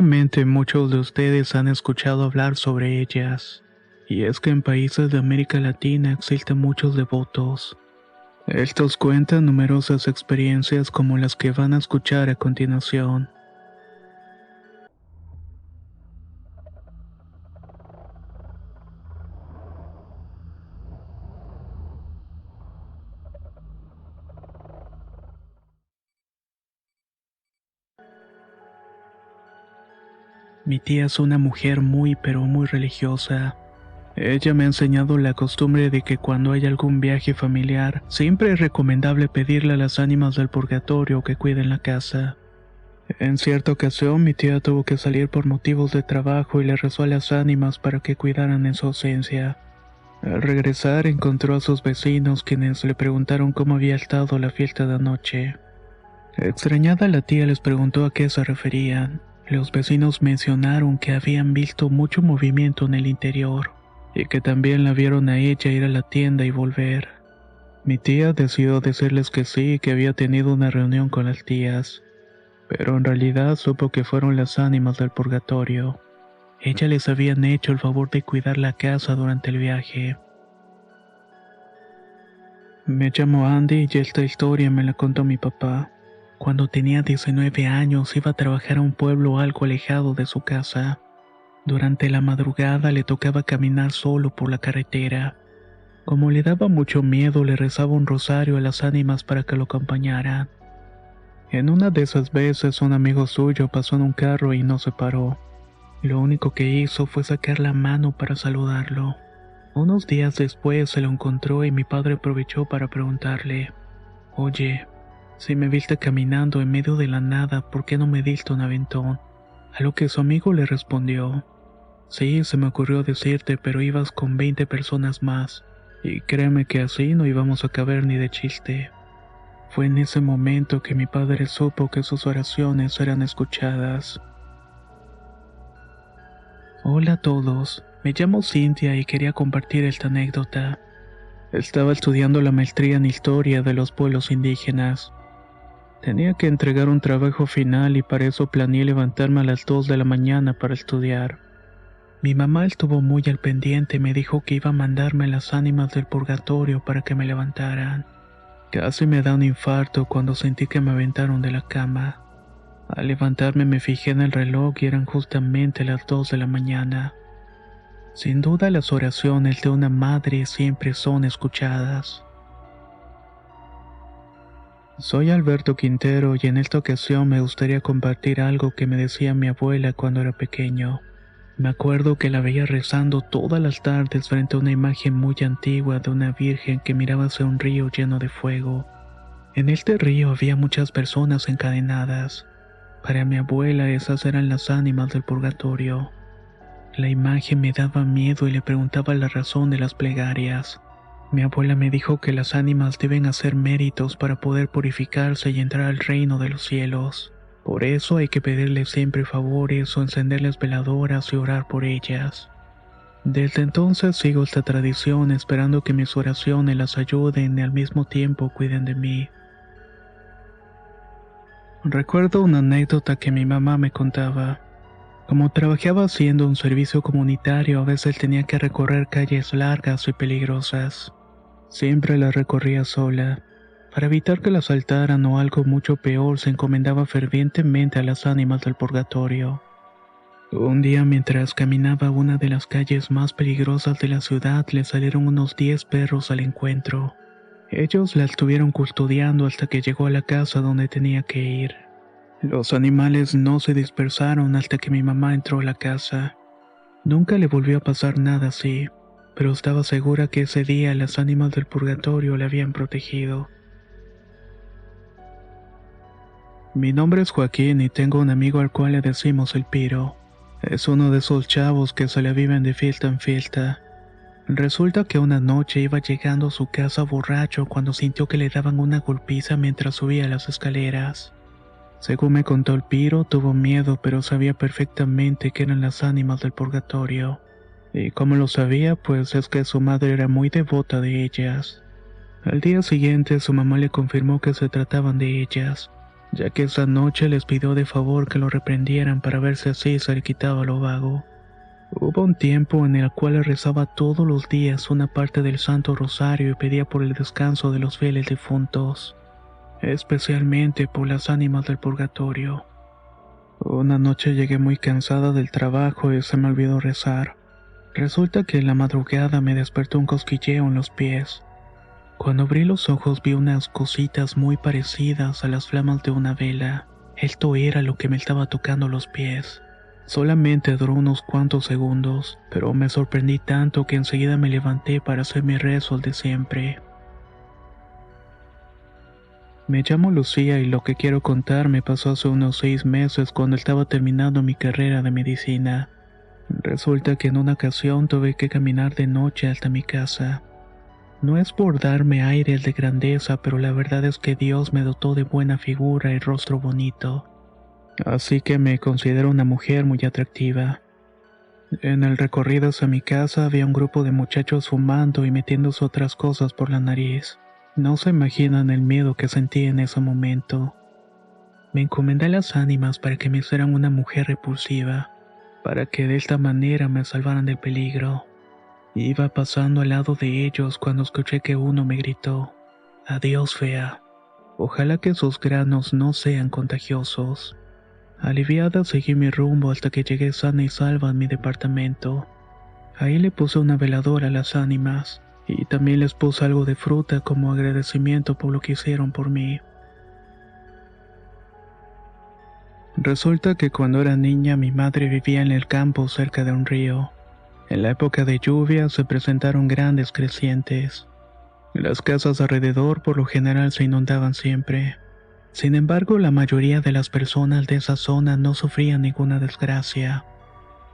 Seguramente muchos de ustedes han escuchado hablar sobre ellas, y es que en países de América Latina existen muchos devotos. Estos cuentan numerosas experiencias como las que van a escuchar a continuación. Mi tía es una mujer muy pero muy religiosa. Ella me ha enseñado la costumbre de que cuando hay algún viaje familiar, siempre es recomendable pedirle a las ánimas del purgatorio que cuiden la casa. En cierta ocasión mi tía tuvo que salir por motivos de trabajo y le rezó a las ánimas para que cuidaran en su ausencia. Al regresar encontró a sus vecinos quienes le preguntaron cómo había estado la fiesta de anoche. Extrañada la tía les preguntó a qué se referían. Los vecinos mencionaron que habían visto mucho movimiento en el interior y que también la vieron a ella ir a la tienda y volver. Mi tía decidió decirles que sí, que había tenido una reunión con las tías, pero en realidad supo que fueron las ánimas del purgatorio. Ella les habían hecho el favor de cuidar la casa durante el viaje. Me llamo Andy y esta historia me la contó mi papá. Cuando tenía 19 años iba a trabajar a un pueblo algo alejado de su casa. Durante la madrugada le tocaba caminar solo por la carretera. Como le daba mucho miedo, le rezaba un rosario a las ánimas para que lo acompañaran. En una de esas veces un amigo suyo pasó en un carro y no se paró. Lo único que hizo fue sacar la mano para saludarlo. Unos días después se lo encontró y mi padre aprovechó para preguntarle: «Oye, si me viste caminando en medio de la nada, ¿por qué no me diste un aventón?». A lo que su amigo le respondió: «Sí, se me ocurrió decirte, pero ibas con 20 personas más, y créeme que así no íbamos a caber ni de chiste». Fue en ese momento que mi padre supo que sus oraciones eran escuchadas. Hola a todos, me llamo Cintia y quería compartir esta anécdota. Estaba estudiando la maestría en Historia de los pueblos indígenas. Tenía que entregar un trabajo final y para eso planeé levantarme a las 2 de la mañana para estudiar. Mi mamá estuvo muy al pendiente y me dijo que iba a mandarme a las ánimas del purgatorio para que me levantaran. Casi me da un infarto cuando sentí que me aventaron de la cama. Al levantarme me fijé en el reloj y eran justamente las 2 de la mañana. Sin duda las oraciones de una madre siempre son escuchadas. Soy Alberto Quintero y en esta ocasión me gustaría compartir algo que me decía mi abuela cuando era pequeño. Me acuerdo que la veía rezando todas las tardes frente a una imagen muy antigua de una virgen que miraba hacia un río lleno de fuego. En este río había muchas personas encadenadas. Para mi abuela esas eran las ánimas del purgatorio. La imagen me daba miedo y le preguntaba la razón de las plegarias. Mi abuela me dijo que las ánimas deben hacer méritos para poder purificarse y entrar al reino de los cielos. Por eso hay que pedirles siempre favores o encenderles veladoras y orar por ellas. Desde entonces sigo esta tradición esperando que mis oraciones las ayuden y al mismo tiempo cuiden de mí. Recuerdo una anécdota que mi mamá me contaba. Como trabajaba haciendo un servicio comunitario, a veces tenía que recorrer calles largas y peligrosas. Siempre las recorría sola. Para evitar que la asaltaran o algo mucho peor, se encomendaba fervientemente a las ánimas del purgatorio. Un día, mientras caminaba una de las calles más peligrosas de la ciudad, le salieron unos 10 perros al encuentro. Ellos la estuvieron custodiando hasta que llegó a la casa donde tenía que ir. Los animales no se dispersaron hasta que mi mamá entró a la casa. Nunca le volvió a pasar nada así, pero estaba segura que ese día las ánimas del purgatorio la habían protegido. Mi nombre es Joaquín y tengo un amigo al cual le decimos el Piro. Es uno de esos chavos que se la viven de fiesta en fiesta. Resulta que una noche iba llegando a su casa borracho cuando sintió que le daban una golpiza mientras subía las escaleras. Según me contó el Piro, tuvo miedo, pero sabía perfectamente que eran las ánimas del purgatorio. Y como lo sabía, pues es que su madre era muy devota de ellas. Al día siguiente, su mamá le confirmó que se trataban de ellas. ya que esa noche les pidió de favor que lo reprendieran para ver si así se le quitaba lo vago. Hubo un tiempo en el cual rezaba todos los días una parte del Santo Rosario y pedía por el descanso de los fieles difuntos, especialmente por las ánimas del purgatorio. Una noche llegué muy cansada del trabajo y se me olvidó rezar. Resulta que en la madrugada me despertó un cosquilleo en los pies. Cuando abrí los ojos vi unas cositas muy parecidas a las flamas de una vela. Esto era lo que me estaba tocando los pies. Solamente duró unos cuantos segundos, pero me sorprendí tanto que enseguida me levanté para hacer mi rezo de siempre. Me llamo Lucía y lo que quiero contar me pasó hace unos 6 meses cuando estaba terminando mi carrera de medicina. Resulta que en una ocasión tuve que caminar de noche hasta mi casa. No es por darme aires de grandeza, pero la verdad es que Dios me dotó de buena figura y rostro bonito. Así que me considero una mujer muy atractiva. En el recorrido hacia mi casa había un grupo de muchachos fumando y metiéndose otras cosas por la nariz. No se imaginan el miedo que sentí en ese momento. Me encomendé a las ánimas para que me hicieran una mujer repulsiva, para que de esta manera me salvaran del peligro. Iba pasando al lado de ellos cuando escuché que uno me gritó: «Adiós, fea. Ojalá que esos granos no sean contagiosos». Aliviada seguí mi rumbo hasta que llegué sana y salva a mi departamento. Ahí le puse una veladora a las ánimas y también les puse algo de fruta como agradecimiento por lo que hicieron por mí. Resulta que cuando era niña mi madre vivía en el campo cerca de un río. En la época de lluvia se presentaron grandes crecientes. Las casas alrededor por lo general se inundaban siempre. Sin embargo, la mayoría de las personas de esa zona no sufrían ninguna desgracia.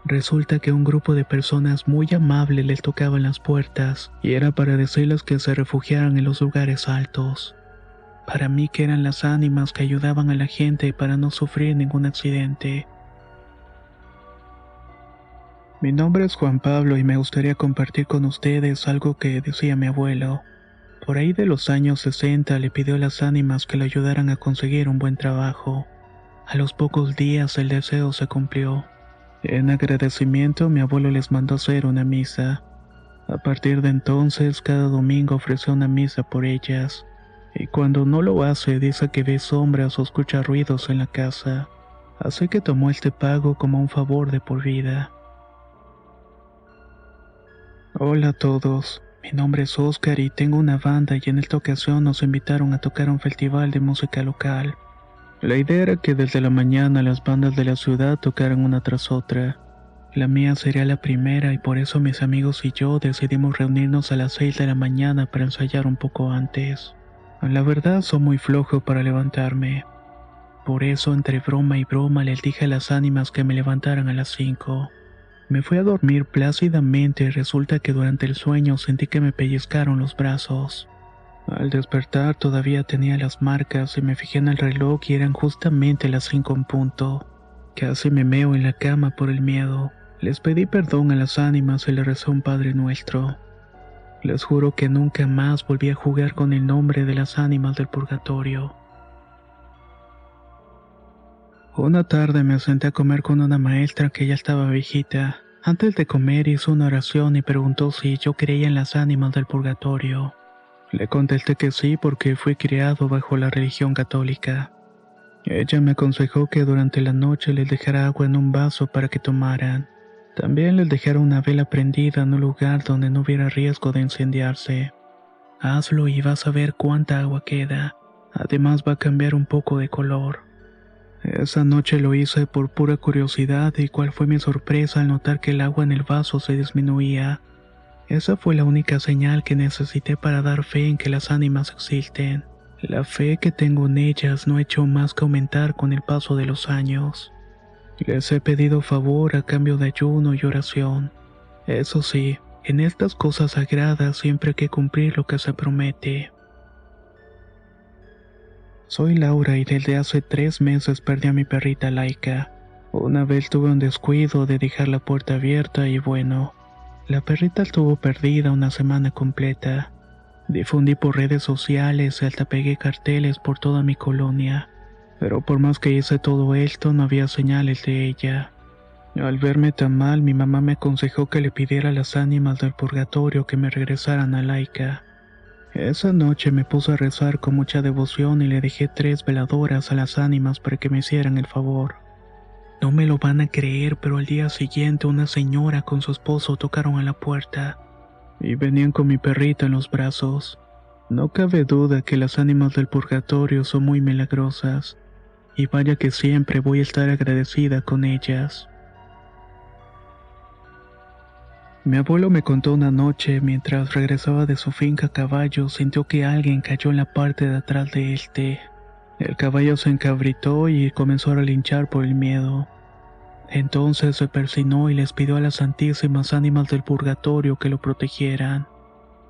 Resulta que un grupo de personas muy amables les tocaban las puertas y era para decirles que se refugiaran en los lugares altos. Para mí que eran las ánimas que ayudaban a la gente para no sufrir ningún accidente. Mi nombre es Juan Pablo y me gustaría compartir con ustedes algo que decía mi abuelo. Por ahí de los años 60 le pidió a las ánimas que le ayudaran a conseguir un buen trabajo. A los pocos días el deseo se cumplió. En agradecimiento mi abuelo les mandó hacer una misa. A partir de entonces cada domingo ofreció una misa por ellas. Y cuando no lo hace dice que ve sombras o escucha ruidos en la casa. Así que tomó este pago como un favor de por vida. Hola a todos. Mi nombre es Oscar y tengo una banda y en esta ocasión nos invitaron a tocar un festival de música local. La idea era que desde la mañana las bandas de la ciudad tocaran una tras otra. La mía sería la primera y por eso mis amigos y yo decidimos reunirnos a las 6 de la mañana para ensayar un poco antes. La verdad soy muy flojo para levantarme. Por eso entre broma y broma les dije a las ánimas que me levantaran a las 5. Me fui a dormir plácidamente y resulta que durante el sueño sentí que me pellizcaron los brazos. Al despertar todavía tenía las marcas y me fijé en el reloj y eran justamente las 5 en punto. Casi me meo en la cama por el miedo. Les pedí perdón a las ánimas y les recé un Padre Nuestro. Les juro que nunca más volví a jugar con el nombre de las ánimas del purgatorio. Una tarde me senté a comer con una maestra que ya estaba viejita. Antes de comer hizo una oración y preguntó si yo creía en las ánimas del purgatorio. Le contesté que sí porque fui criado bajo la religión católica. Ella me aconsejó que durante la noche les dejara agua en un vaso para que tomaran. También les dejara una vela prendida en un lugar donde no hubiera riesgo de incendiarse. Hazlo y vas a ver cuánta agua queda. Además va a cambiar un poco de color. Esa noche lo hice por pura curiosidad y cuál fue mi sorpresa al notar que el agua en el vaso se disminuía. Esa fue la única señal que necesité para dar fe en que las ánimas existen. La fe que tengo en ellas no ha hecho más que aumentar con el paso de los años. Les he pedido favor a cambio de ayuno y oración. Eso sí, en estas cosas sagradas siempre hay que cumplir lo que se promete. Soy Laura y desde hace 3 meses perdí a mi perrita Laika. Una vez tuve un descuido de dejar la puerta abierta y bueno, la perrita estuvo perdida una semana completa. Difundí por redes sociales y hasta pegué carteles por toda mi colonia. Pero por más que hice todo esto, no había señales de ella. Al verme tan mal, mi mamá me aconsejó que le pidiera a las ánimas del purgatorio que me regresaran a Laika. Esa noche me puse a rezar con mucha devoción y le dejé 3 veladoras a las ánimas para que me hicieran el favor. No me lo van a creer, pero al día siguiente una señora con su esposo tocaron a la puerta y venían con mi perrita en los brazos. No cabe duda que las ánimas del purgatorio son muy milagrosas, y vaya que siempre voy a estar agradecida con ellas. Mi abuelo me contó una noche, mientras regresaba de su finca a caballo, sintió que alguien cayó en la parte de atrás de él. El caballo se encabritó y comenzó a relinchar por el miedo. Entonces se persinó y les pidió a las santísimas ánimas del purgatorio que lo protegieran.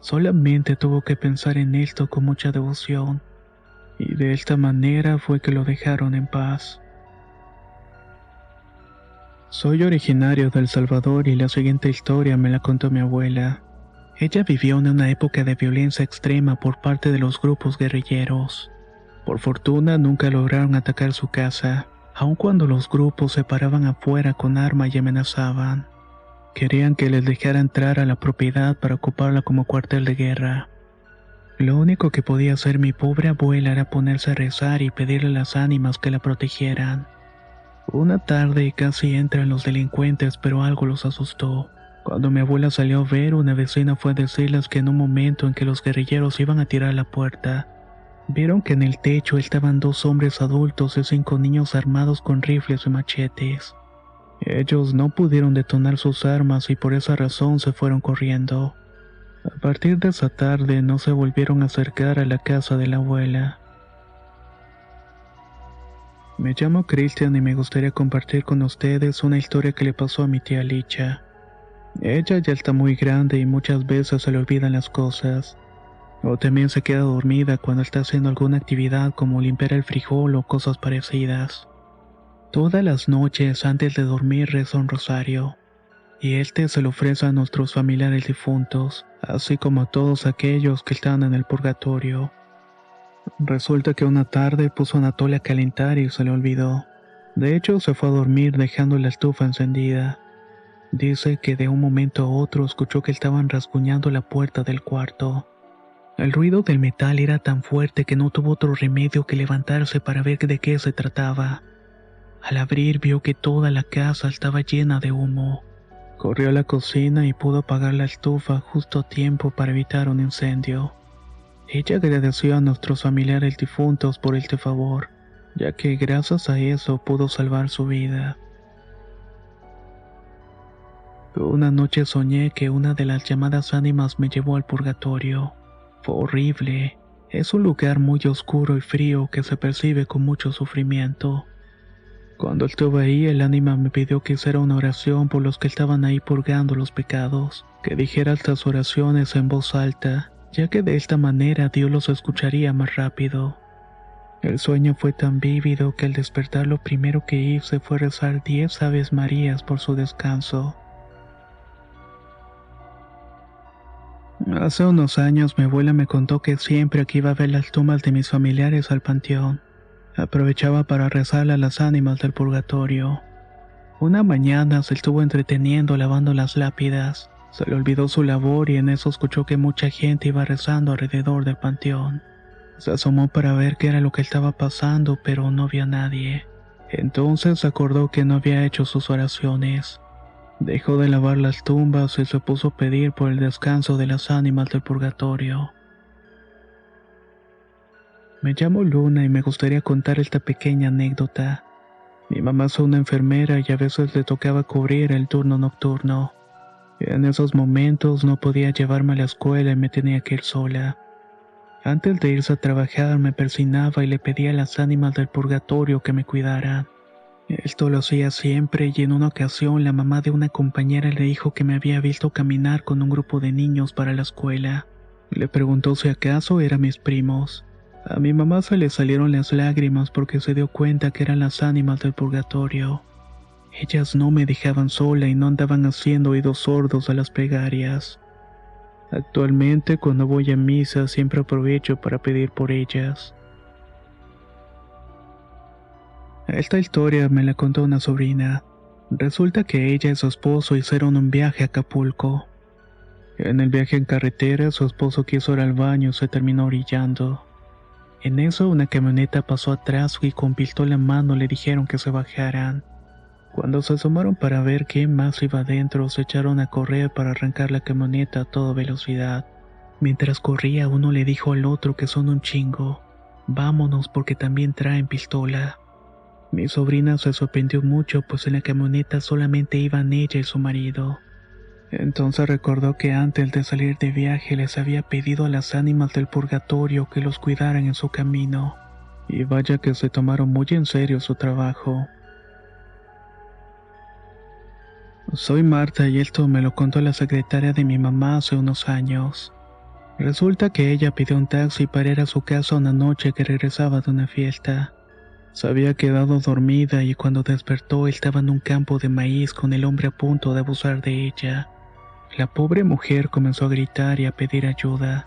Solamente tuvo que pensar en esto con mucha devoción, y de esta manera fue que lo dejaron en paz. Soy originario de El Salvador y la siguiente historia me la contó mi abuela. Ella vivió en una época de violencia extrema por parte de los grupos guerrilleros. Por fortuna nunca lograron atacar su casa, aun cuando los grupos se paraban afuera con arma y amenazaban. Querían que les dejara entrar a la propiedad para ocuparla como cuartel de guerra. Lo único que podía hacer mi pobre abuela era ponerse a rezar y pedirle a las ánimas que la protegieran. Una tarde casi entran los delincuentes, pero algo los asustó. Cuando mi abuela salió a ver, una vecina fue a decirles que en un momento en que los guerrilleros iban a tirar la puerta, vieron que en el techo estaban 2 hombres adultos y 5 niños armados con rifles y machetes. Ellos no pudieron detonar sus armas y por esa razón se fueron corriendo. A partir de esa tarde no se volvieron a acercar a la casa de la abuela. Me llamo Cristian y me gustaría compartir con ustedes una historia que le pasó a mi tía Licha. Ella ya está muy grande y muchas veces se le olvidan las cosas. O también se queda dormida cuando está haciendo alguna actividad como limpiar el frijol o cosas parecidas. Todas las noches antes de dormir reza un rosario, y este se lo ofrece a nuestros familiares difuntos, así como a todos aquellos que están en el purgatorio. Resulta que una tarde puso una toalla a calentar y se le olvidó. De hecho, se fue a dormir dejando la estufa encendida. Dice que de un momento a otro escuchó que estaban rasguñando la puerta del cuarto. El ruido del metal era tan fuerte que no tuvo otro remedio que levantarse para ver de qué se trataba. Al abrir vio que toda la casa estaba llena de humo. Corrió a la cocina y pudo apagar la estufa justo a tiempo para evitar un incendio. Ella agradeció a nuestros familiares difuntos por este favor, ya que gracias a eso pudo salvar su vida. Una noche soñé que una de las llamadas ánimas me llevó al purgatorio. Fue horrible. Es un lugar muy oscuro y frío que se percibe con mucho sufrimiento. Cuando estuve ahí, el ánima me pidió que hiciera una oración por los que estaban ahí purgando los pecados, que dijera estas oraciones en voz alta, ya que de esta manera Dios los escucharía más rápido. El sueño fue tan vívido que al despertar lo primero que hice fue rezar 10 Aves Marías por su descanso. Hace unos años mi abuela me contó que siempre que iba a ver las tumbas de mis familiares al panteón, aprovechaba para rezarle a las ánimas del purgatorio. Una mañana se estuvo entreteniendo lavando las lápidas. Se le olvidó su labor y en eso escuchó que mucha gente iba rezando alrededor del panteón. Se asomó para ver qué era lo que estaba pasando, pero no vio a nadie. Entonces se acordó que no había hecho sus oraciones. Dejó de lavar las tumbas y se puso a pedir por el descanso de las ánimas del purgatorio. Me llamo Luna y me gustaría contar esta pequeña anécdota. Mi mamá es una enfermera y a veces le tocaba cubrir el turno nocturno. En esos momentos no podía llevarme a la escuela y me tenía que ir sola. Antes de irse a trabajar me persignaba y le pedía a las ánimas del purgatorio que me cuidaran. Esto lo hacía siempre y en una ocasión la mamá de una compañera le dijo que me había visto caminar con un grupo de niños para la escuela. Le preguntó si acaso eran mis primos. A mi mamá se le salieron las lágrimas porque se dio cuenta que eran las ánimas del purgatorio. Ellas no me dejaban sola y no andaban haciendo oídos sordos a las plegarias. Actualmente cuando voy a misa siempre aprovecho para pedir por ellas. Esta historia me la contó una sobrina. Resulta que ella y su esposo hicieron un viaje a Acapulco. En el viaje en carretera, su esposo quiso ir al baño y se terminó orillando. En eso, una camioneta pasó atrás y con pistola en mano le dijeron que se bajaran. Cuando se asomaron para ver quién más iba adentro, se echaron a correr para arrancar la camioneta a toda velocidad. Mientras corría, uno le dijo al otro que son un chingo. Vámonos porque también traen pistola. Mi sobrina se sorprendió mucho, pues en la camioneta solamente iban ella y su marido. Entonces recordó que antes de salir de viaje les había pedido a las ánimas del purgatorio que los cuidaran en su camino. Y vaya que se tomaron muy en serio su trabajo. Soy Marta y esto me lo contó la secretaria de mi mamá hace unos años. Resulta que ella pidió un taxi para ir a su casa una noche que regresaba de una fiesta. Se había quedado dormida y cuando despertó estaba en un campo de maíz con el hombre a punto de abusar de ella. La pobre mujer comenzó a gritar y a pedir ayuda,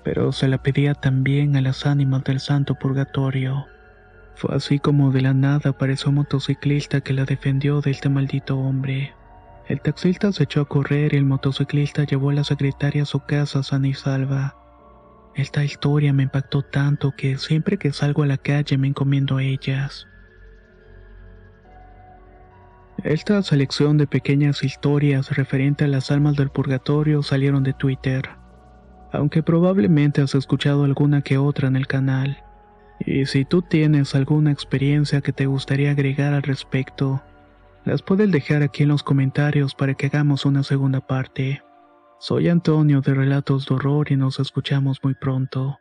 pero se la pedía también a las ánimas del santo purgatorio. Fue así como de la nada apareció un motociclista que la defendió de este maldito hombre. El taxista se echó a correr y el motociclista llevó a la secretaria a su casa sana y salva. Esta historia me impactó tanto que siempre que salgo a la calle me encomiendo a ellas. Esta selección de pequeñas historias referente a las almas del purgatorio salieron de Twitter, aunque probablemente has escuchado alguna que otra en el canal. Y si tú tienes alguna experiencia que te gustaría agregar al respecto, las puedes dejar aquí en los comentarios para que hagamos una segunda parte. Soy Antonio de Relatos de Horror y nos escuchamos muy pronto.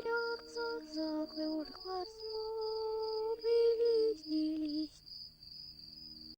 Jeder sagt, sag, wer